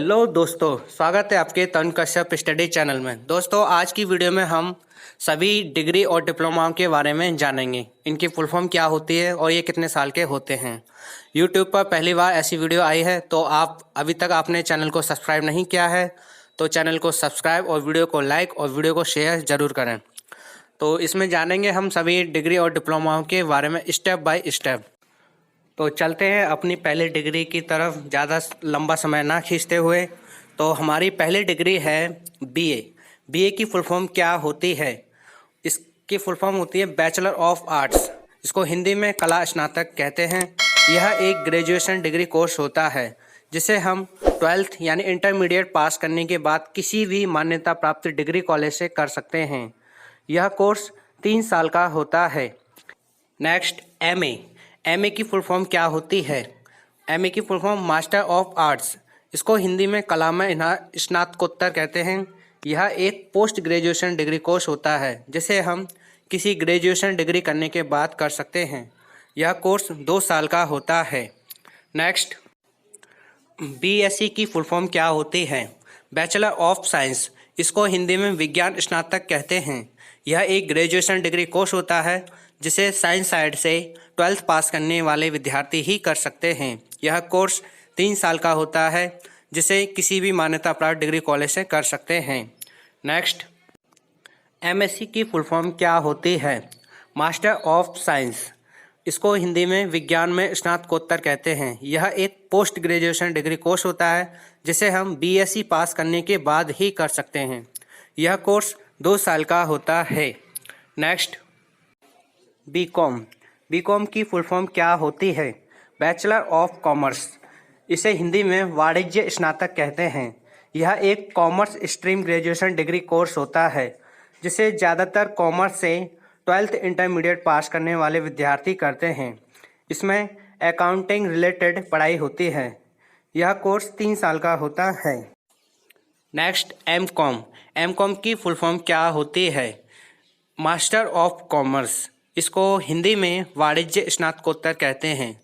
Hello दोस्तों, स्वागत है आपके तरुण कश्यप स्टडी चैनल में। दोस्तों, आज की वीडियो में हम सभी डिग्री और डिप्लोमा के बारे में जानेंगे। इनकी फुल फॉर्म क्या होती है और ये कितने साल के होते हैं। यूट्यूब पर पहली बार ऐसी वीडियो आई है तो आप अभी तक आपने चैनल को सब्सक्राइब नहीं किया है तो चैनल को सब्सक्राइब और वीडियो को लाइक और वीडियो को शेयर ज़रूर करें। तो इसमें जानेंगे हम सभी डिग्री और डिप्लोमाओं के बारे में स्टेप बाय स्टेप। तो चलते हैं अपनी पहली डिग्री की तरफ, ज़्यादा लंबा समय ना खींचते हुए। तो हमारी पहली डिग्री है बीए। बीए की फुल फॉर्म क्या होती है? इसकी फुल फॉर्म होती है बैचलर ऑफ आर्ट्स। इसको हिंदी में कला स्नातक कहते हैं। यह एक ग्रेजुएशन डिग्री कोर्स होता है जिसे हम 12th यानी इंटरमीडिएट पास करने के बाद किसी भी मान्यता प्राप्त डिग्री कॉलेज से कर सकते हैं। यह कोर्स 3 साल का होता है। Next, MA. एमए की फुल फॉर्म क्या होती है? एमए की full form master of arts. इसको हिंदी में कला में स्नातकोत्तर कहते हैं। यह एक पोस्ट ग्रेजुएशन डिग्री कोर्स होता है जिसे हम किसी ग्रेजुएशन डिग्री करने के बाद कर सकते हैं। यह कोर्स 2 साल का होता है। नेक्स्ट, बीएससी की फुल फॉर्म क्या होती है? Bachelor of science. इसको हिंदी में विज्ञान स्नातक कहते हैं। यह एक ग्रेजुएशन डिग्री कोर्स होता है जिसे साइंस साइड से 12th पास करने वाले विद्यार्थी ही कर सकते हैं। यह कोर्स 3 साल का होता है जिसे किसी भी मान्यता प्राप्त डिग्री कॉलेज से कर सकते हैं। नेक्स्ट, एमएससी की फुल फॉर्म क्या होती है? Master of science. इसको हिंदी में विज्ञान में स्नातकोत्तर कहते हैं। यह एक पोस्ट ग्रेजुएशन डिग्री कोर्स होता है जिसे हम बीएससी पास करने के बाद ही कर सकते हैं। यह कोर्स 2 साल का होता है। Next, B Com. बीकॉम की फुल फॉर्म क्या होती है? Bachelor of commerce. इसे हिंदी में वाणिज्य स्नातक कहते हैं। यह एक commerce stream graduation degree course होता है जिसे ज़्यादातर कॉमर्स से 12th इंटरमीडिएट पास करने वाले विद्यार्थी करते हैं। इसमें अकाउंटिंग रिलेटेड पढ़ाई होती है। यह कोर्स 3 साल का होता है। Next, M Com. एमकॉम की फुल फॉर्म क्या होती है? Master of commerce. इसको हिंदी में वाणिज्य स्नातकोत्तर कहते हैं।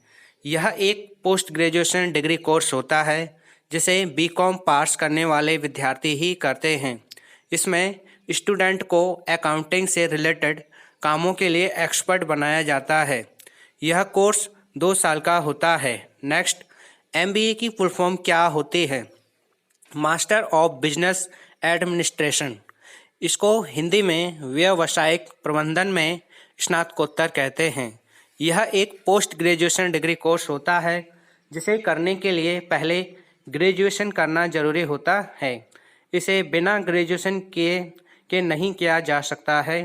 यह एक पोस्ट ग्रेजुएशन डिग्री कोर्स होता है जिसे बीकॉम पास करने वाले विद्यार्थी ही करते हैं। इसमें स्टूडेंट को अकाउंटिंग से रिलेटेड कामों के लिए एक्सपर्ट बनाया जाता है। यह कोर्स 2 साल का होता है। नेक्स्ट, एमबीए की फुल फॉर्म क्या होती है? Master of business administration. इसको हिंदी में व्यावसायिक प्रबंधन में स्नातकोत्तर कहते हैं। यह एक पोस्ट ग्रेजुएशन डिग्री कोर्स होता है जिसे करने के लिए पहले ग्रेजुएशन करना जरूरी होता है। इसे बिना ग्रेजुएशन के नहीं किया जा सकता है।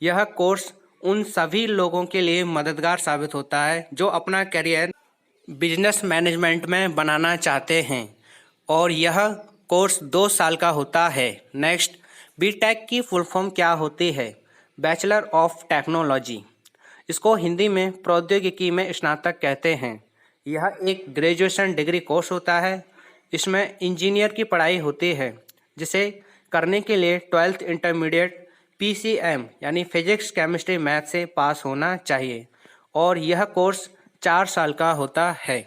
यह कोर्स उन सभी लोगों के लिए मददगार साबित होता है जो अपना करियर बिजनेस मैनेजमेंट में बनाना चाहते हैं और यह कोर्स 2 साल का होता है। नेक्स्ट, बीटेक की फुल फॉर्म क्या होती है? Bachelor of technology. इसको हिंदी में प्रौद्योगिकी में स्नातक कहते हैं। यह एक ग्रेजुएशन डिग्री कोर्स होता है। इसमें इंजीनियर की पढ़ाई होती है जिसे करने के लिए 12th इंटरमीडिएट पीसीएम यानी फिजिक्स केमिस्ट्री मैथ से पास होना चाहिए और यह कोर्स 4 साल का होता है।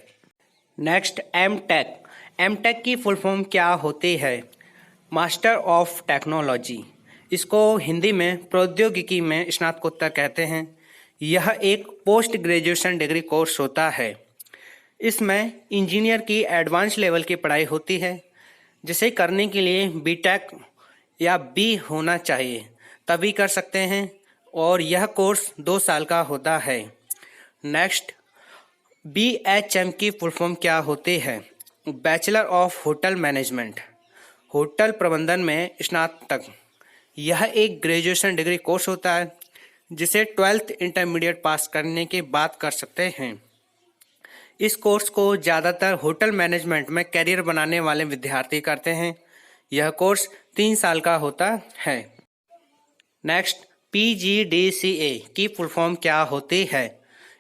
Next, M Tech. एमटेक की फुल फॉर्म क्या होती है? Master of technology. इसको हिंदी में प्रौद्योगिकी में स्नातकोत्तर कहते हैं। यह एक पोस्ट ग्रेजुएशन डिग्री कोर्स होता है। इसमें इंजीनियर की एडवांस लेवल की पढ़ाई होती है जिसे करने के लिए बीटेक या बी होना चाहिए, तभी कर सकते हैं और यह कोर्स 2 साल का होता है। नेक्स्ट, बीएचएम की फुल फॉर्म क्या होती है? Bachelor of hotel management. Hotel प्रबंधन में स्नातक। यह एक ग्रेजुएशन डिग्री कोर्स होता है जिसे 12th इंटरमीडिएट पास करने के बाद कर सकते हैं। इस कोर्स को ज़्यादातर होटल मैनेजमेंट में करियर बनाने वाले विद्यार्थी करते हैं। यह कोर्स 3 साल का होता है। नेक्स्ट, पीजीडीसीए की फुल फॉर्म क्या होती है?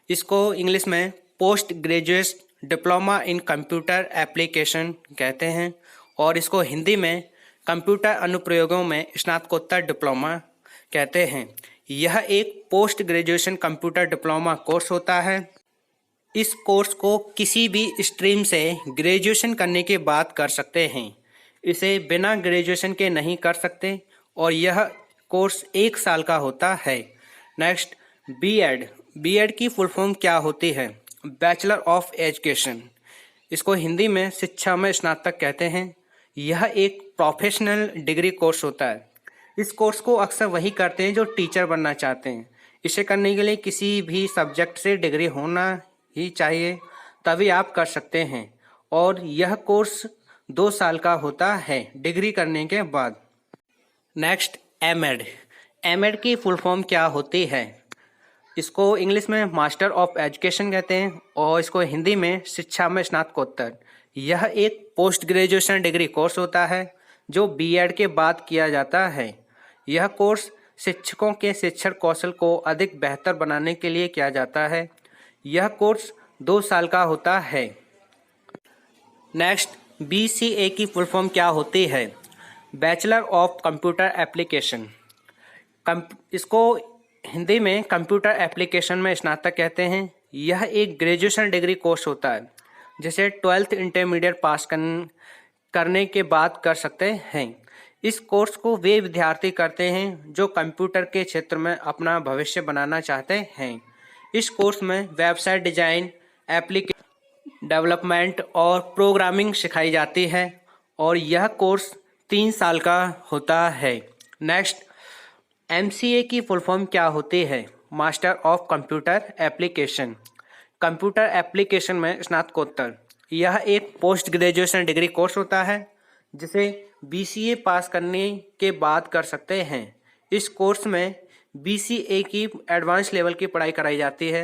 इसको इंग्लिश में post graduate diploma in computer application कहते हैं और इसको हिंदी में कंप्यूटर अनुप्रयोगों में स्नातकोत्तर डिप्लोमा कहते हैं। यह एक post graduation computer diploma course होता है इस कोर्स को किसी भी स्ट्रीम से ग्रेजुएशन करने के बाद कर सकते हैं। इसे बिना ग्रेजुएशन के नहीं कर सकते और यह कोर्स 1 साल का होता है। Next, B Ed. बीएड की फुल फॉर्म क्या होती है? Bachelor of education. इसको हिंदी में शिक्षा में स्नातक कहते हैं। यह एक प्रोफेशनल डिग्री कोर्स होता है। इस कोर्स को अक्सर वही करते हैं जो टीचर बनना चाहते हैं। इसे करने के लिए किसी भी सब्जेक्ट से डिग्री होना ही चाहिए, तभी आप कर सकते हैं। और यह कोर्स 2 साल का होता है डिग्री करने के बाद। Next, M Ed. एमएड की फुल फॉर्म क्या होती है? इसको इंग्लिश में मास्टर ऑफ एजुकेशन कहते हैं और इसको हिंदी में शिक्षा में स्नातकोत्तर। यह एक पोस्ट ग्रेजुएशन डिग्री कोर्स होता है जो बीएड के बाद किया जाता है। यह कोर्स शिक्षकों के शिक्षण कौशल को अधिक बेहतर बनाने के लिए किया जाता है। यह कोर्स 2 साल का होता है। नेक्स्ट, बीसीए की फुल फॉर्म क्या होती है? Bachelor of computer application. इसको हिंदी में कंप्यूटर एप्लीकेशन में स्नातक कहते हैं। यह एक ग्रेजुएशन डिग्री कोर्स होता है जिसे 12th इंटरमीडिएट पास करने के बाद कर सकते हैं। इस कोर्स को वे विद्यार्थी करते हैं जो कंप्यूटर के क्षेत्र में अपना भविष्य बनाना चाहते हैं। इस कोर्स में वेबसाइट डिजाइन, एप्लीकेशन डेवलपमेंट और प्रोग्रामिंग सिखाई जाती है और यह कोर्स 3 साल का होता है। नेक्स्ट, एमसीए की फुल फॉर्म क्या होती है? Master of computer application. Computer application में स्नातकोत्तर। यह एक पोस्ट ग्रेजुएशन डिग्री कोर्स होता है जिसे बीसीए पास करने के बाद कर सकते हैं। इस कोर्स में बीसीए की एडवांस लेवल की पढ़ाई कराई जाती है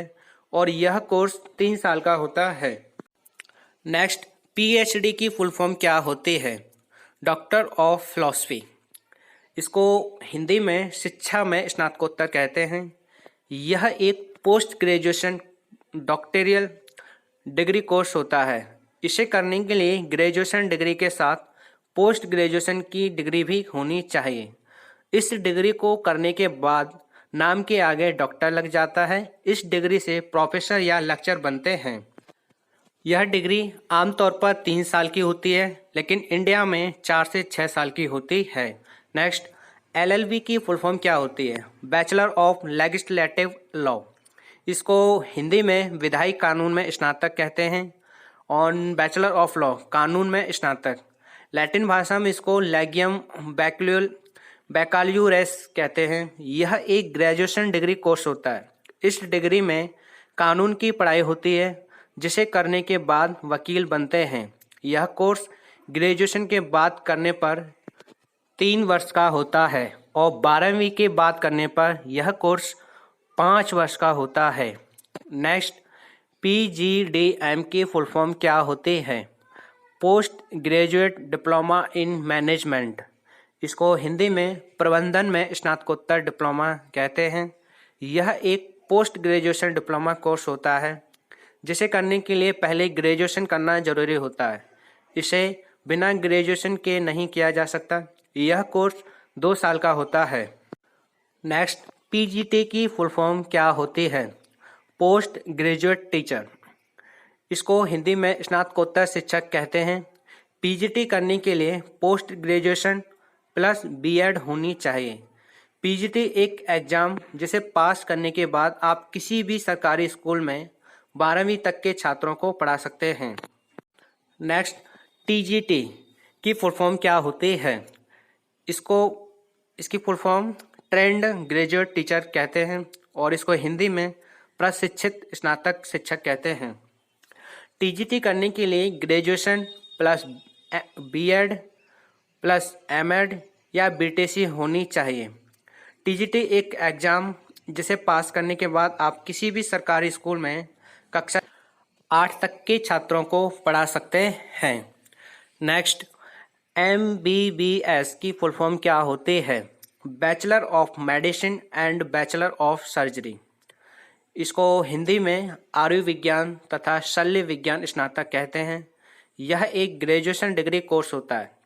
और यह कोर्स 3 साल का होता है। नेक्स्ट, पीएचडी की फुल फॉर्म क्या होती है? Doctor of philosophy. इसको हिंदी में शिक्षा में स्नातकोत्तर कहते हैं। यह एक पोस्ट ग्रेजुएशन डॉक्टोरियल डिग्री कोर्स होता है। इसे करने के लिए ग्रेजुएशन डिग्री के साथ पोस्ट ग्रेजुएशन की डिग्री भी होनी चाहिए। इस डिग्री को करने के बाद नाम के आगे डॉक्टर लग जाता है। इस डिग्री से प्रोफेसर या लेक्चरर बनते हैं। यह डिग्री आमतौर पर 3 साल की होती है, लेकिन इंडिया में 4 से 6 साल की होती है। नेक्स्ट, एलएलबी की फुल फॉर्म क्या होती है? Bachelor of legislative law. इसको हिंदी में विधायी कानून में स्नातक कहते हैं और बैचलर ऑफ लॉ कानून में स्नातक। लैटिन भाषा में इसको लेगियम बैकाल्यूरेस कहते हैं। यह एक ग्रेजुएशन डिग्री कोर्स होता है। इस डिग्री में कानून की पढ़ाई होती है जिसे करने के बाद वकील बनते हैं। यह कोर्स ग्रेजुएशन के बाद करने पर 3 वर्ष का होता है और 12वीं के बाद करने पर यह कोर्स 5 वर्ष का होता है। नेक्स्ट, पीजीडीएम की फुल फॉर्म क्या होती है? Post graduate diploma in management. इसको हिंदी में प्रबंधन में स्नातकोत्तर डिप्लोमा कहते हैं। यह एक पोस्ट ग्रेजुएशन डिप्लोमा कोर्स होता है जिसे करने के लिए पहले ग्रेजुएशन करना जरूरी होता है। इसे बिना ग्रेजुएशन के नहीं किया जा सकता। यह कोर्स 2 साल का होता है। नेक्स्ट, पीजीटी की फुल फॉर्म क्या होती है? Post graduate teacher. इसको हिंदी में स्नातकोत्तर शिक्षक कहते हैं। पीजीटी करने के लिए पोस्ट ग्रेजुएशन प्लस बीएड होनी चाहिए। पीजीटी एक एग्ज़ाम जिसे पास करने के बाद आप किसी भी सरकारी स्कूल में 12वीं तक के छात्रों को पढ़ा सकते हैं। नेक्स्ट, टीजीटी की फुल फॉर्म क्या होती है? इसकी full form trained graduate teacher कहते हैं और इसको हिंदी में प्रशिक्षित स्नातक शिक्षक कहते हैं। टीजीटी करने के लिए graduation plus B Ed plus M Ed या बीटीसी होनी चाहिए। टीजीटी एक एग्ज़ाम जिसे पास करने के बाद आप किसी भी सरकारी स्कूल में कक्षा 8 तक के छात्रों को पढ़ा सकते हैं। नेक्स्ट, एमबीबीएस की फुल फॉर्म क्या होती है? Bachelor of medicine and bachelor of surgery. इसको हिंदी में आयुर्विज्ञान तथा शल्य विज्ञान स्नातक कहते हैं। यह एक ग्रेजुएशन डिग्री कोर्स होता है।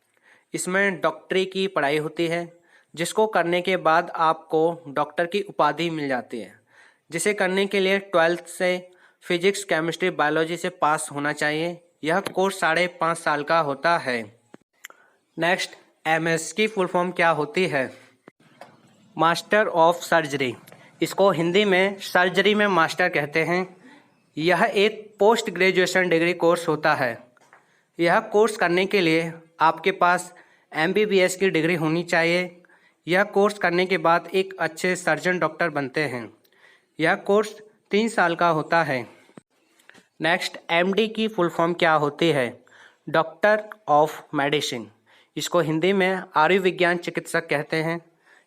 इसमें डॉक्टरी की पढ़ाई होती है जिसको करने के बाद आपको डॉक्टर की उपाधि मिल जाती है, जिसे करने के लिए 12th से फिजिक्स, केमिस्ट्री, बायोलॉजी से पास होना चाहिए। यह कोर्स 5.5 साल का होता है। नेक्स्ट, एमएस की फुल फॉर्म क्या होती है? Master of surgery. इसको हिंदी में सर्जरी में मास्टर कहते हैं। यह एक पोस्ट ग्रेजुएशन डिग्री कोर्स होता है। यह कोर्स करने के लिए आपके पास एमबीबीएस की डिग्री होनी चाहिए। यह कोर्स करने के बाद एक अच्छे सर्जन डॉक्टर बनते हैं। यह कोर्स 3 साल का होता है। नेक्स्ट, एमडी की फुल फॉर्म क्या होती है? Doctor of medicine. इसको हिंदी में आयुर्विज्ञान चिकित्सक कहते हैं।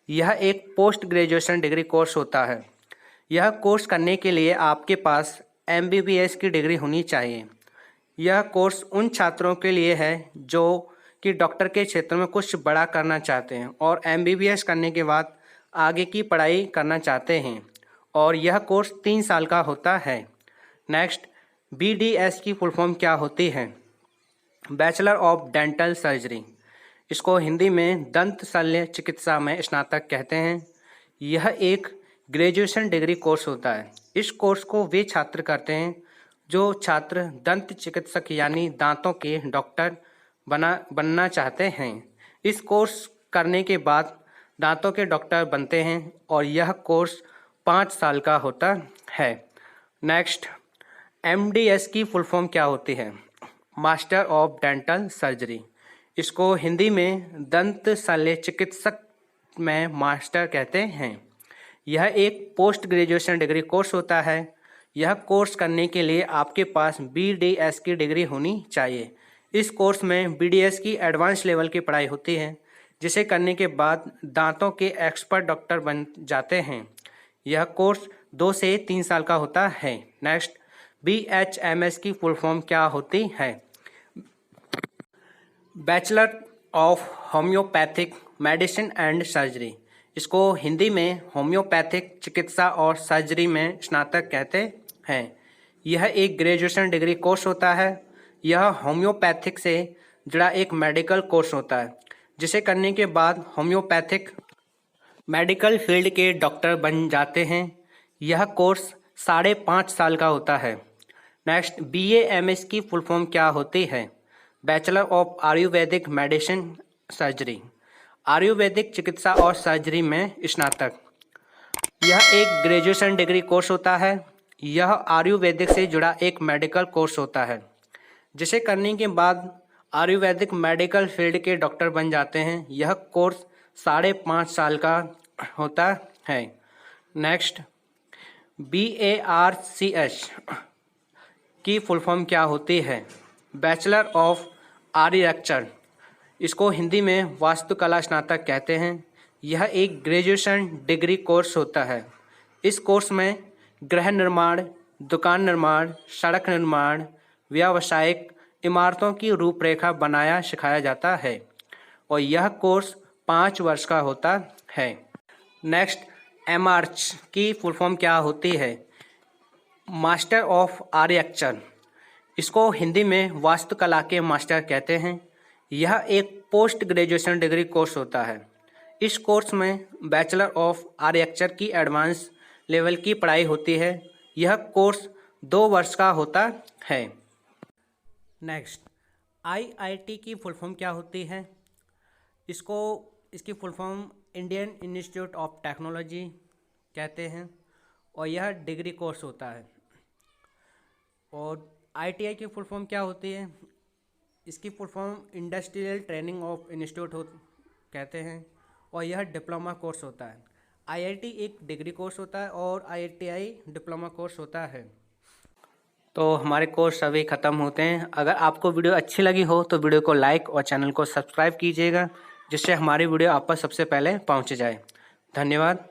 यह एक पोस्ट ग्रेजुएशन डिग्री कोर्स होता है। यह कोर्स करने के लिए आपके पास एमबीबीएस की डिग्री होनी चाहिए। यह कोर्स उन छात्रों के लिए है जो कि डॉक्टर के क्षेत्र में कुछ बड़ा करना चाहते हैं और एमबीबीएस करने के बाद आगे की पढ़ाई करना चाहते हैं, और यह कोर्स 3 साल का होता है। नेक्स्ट, बीडीएस की फुल फॉर्म क्या होती है? Bachelor of dental surgery. इसको हिंदी में दंत शल्य चिकित्सा में स्नातक कहते हैं। यह एक ग्रेजुएशन डिग्री कोर्स होता है। इस कोर्स को वे छात्र करते हैं जो छात्र दंत चिकित्सक यानी दांतों के डॉक्टर बनना चाहते हैं। इस कोर्स करने के बाद दांतों के डॉक्टर बनते हैं और यह कोर्स 5 साल का होता है। नेक्स्ट, एमडीएस की फुल फॉर्म क्या होती है? Master of dental surgery. इसको हिंदी में दंत शल्य चिकित्सक में मास्टर कहते हैं। यह एक पोस्ट ग्रेजुएशन डिग्री कोर्स होता है। यह कोर्स करने के लिए आपके पास बीडीएस की डिग्री होनी चाहिए। इस कोर्स में बीडीएस की एडवांस लेवल की पढ़ाई होती है, जिसे करने के बाद दांतों के एक्सपर्ट डॉक्टर बन जाते हैं। यह कोर्स 2 से 3 साल का होता है। नेक्स्ट, बीएचएमएस की फुल फॉर्म क्या होती है? Bachelor of homeopathic medicine and surgery. इसको हिंदी में होम्योपैथिक चिकित्सा और सर्जरी में स्नातक कहते हैं। यह एक ग्रेजुएशन डिग्री कोर्स होता है। यह होम्योपैथिक से जुड़ा एक मेडिकल कोर्स होता है, जिसे करने के बाद होम्योपैथिक मेडिकल फील्ड के डॉक्टर बन जाते हैं। यह कोर्स 5.5 साल का होता है। नेक्स्ट, बीएएमएस की फुल फॉर्म क्या होती है? Bachelor of Ayurvedic medicine surgery. Ayurvedic चिकित्सा और सर्जरी में स्नातक। यह एक ग्रेजुएशन डिग्री कोर्स होता है। यह आयुर्वेदिक से जुड़ा एक मेडिकल कोर्स होता है, जिसे करने के बाद आयुर्वेदिक मेडिकल फील्ड के डॉक्टर बन जाते हैं। यह कोर्स 5.5 साल का होता है। नेक्स्ट, BARCH की फुल फॉर्म क्या होती है? Bachelor of architecture. इसको हिंदी में वास्तुकला स्नातक कहते हैं। यह एक ग्रेजुएशन डिग्री कोर्स होता है। इस कोर्स में गृह निर्माण, दुकान निर्माण, सड़क निर्माण, व्यावसायिक इमारतों की रूपरेखा बनाया सिखाया जाता है, और यह कोर्स 5 वर्ष का होता है। नेक्स्ट, MARCH की फुल फॉर्म क्या होती है? Master of architecture. इसको हिंदी में वास्तुकला के मास्टर कहते हैं। यह एक पोस्ट ग्रेजुएशन डिग्री कोर्स होता है। इस कोर्स में बैचलर ऑफ आर्किटेक्चर की एडवांस लेवल की पढ़ाई होती है। यह कोर्स 2 वर्ष का होता है। नेक्स्ट, IIT की फुल फॉर्म क्या होती है? इसकी full form Indian institute of technology कहते हैं, और यह डिग्री कोर्स होता है। और ITI की फुल फॉर्म क्या होती है? इसकी full form industrial training of institute कहते हैं, और यह डिप्लोमा कोर्स होता है। IIT एक डिग्री कोर्स होता है और ITI डिप्लोमा कोर्स होता है। तो हमारे कोर्स अभी ख़त्म होते हैं। अगर आपको वीडियो अच्छी लगी हो तो वीडियो को लाइक और चैनल को सब्सक्राइब कीजिएगा, जिससे हमारी वीडियो आप पर सबसे पहले पहुंच जाए। धन्यवाद।